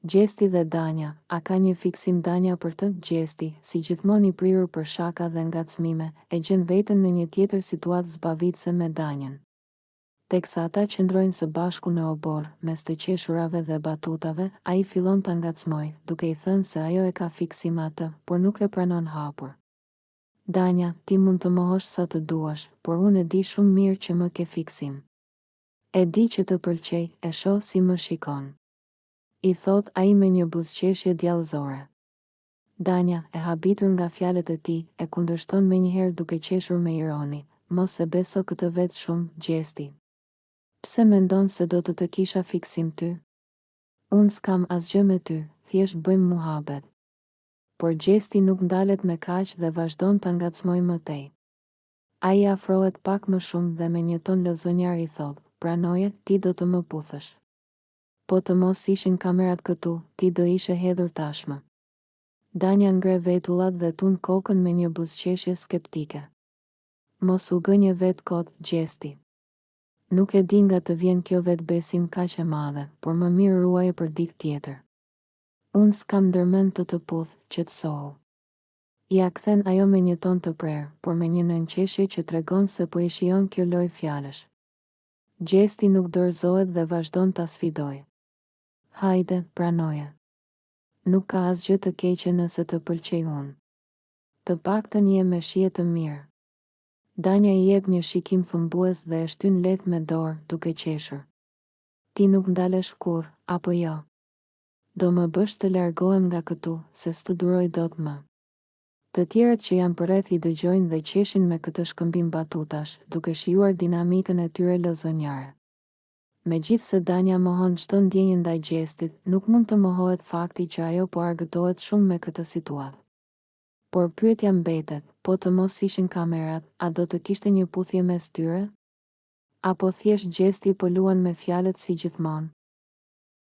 Gjesti dhe Danja, a ka një fiksim Danja për të? Gjesti, si gjithmonë i prirur për shaka dhe ngacmime, e gjen veten në një tjetër situatë zbavitëse me Danjën. Teksa ata qëndrojnë së bashku në obor, mes të qeshurave dhe batutave, ai fillon të ngacmoj, duke i thënë se ajo e ka fiksim atë, por nuk e pranon hapur. Danja, ti mund të mohosh sa të duash, por unë e di shumë mirë që më ke fiksim. E di që të pëlqej, e shoh si më shikon. I thot ai me një buzëqeshje djallëzore. Danja, e habitur nga fjalët e tij, e kundërshton menjëherë duke qeshur me ironi, mos e beso këtë vetë shumë, Gjesti. Pse mendon se do të kisha fiksim ty? Unë s'kam asgjë me ty, thjesht bëjmë muhabet. Por Gjesti nuk ndalet me kaq dhe vazhdon të ngacmoj më tej. Ai afrohet pak më shumë dhe me një ton lozonjar i thot, pranoje, ti do të më puthësh. Po të mos ishin kamerat këtu, ti do ishe hedhur tashmë. Danja ngre vetullat dhe tund kokën me një buzëqeshje skeptike. Mos u gënje vetë kot, Gjesti. Nuk e di nga të vjen kjo vetë besim kaq e madhe, por më mirë ruaje për ditë tjetër. Unë s'kam ndërmend të puth, qetësohu. Ja kthen ajo me një ton të prerë, por me një nënqeshje që tregon se po e shijon kjo lojë fjalësh. Gjesti nuk dorëzohet dhe vazhdon ta sfidojë. Hajde, pranoje. Nuk ka asgjë të keqe nëse të pëlqej unë. Të paktën je me shije të mirë. Danja i jep një shikim thumbues dhe e shtyn lehtë me dorë, duke qeshur. Ti nuk ndalesh kur, apo jo? Do më bësh të largohem nga këtu, se s'të duroj dot më. Të tjerët që janë përreth i dëgjojnë dhe qeshin me këtë shkëmbim batutash, duke shijuar dinamikën e tyre lozonjare. Megjithse Danja mohon çdo ndjenjë ndaj Gjestit, nuk mund të mohohet fakti që ajo po argëtohet shumë me këtë situatë. Por pyetja mbetet, po të mos ishin kamerat, a do të kishte një puthje mes tyre? Apo thjesht Gjesti po luan me fjalët si gjithmonë?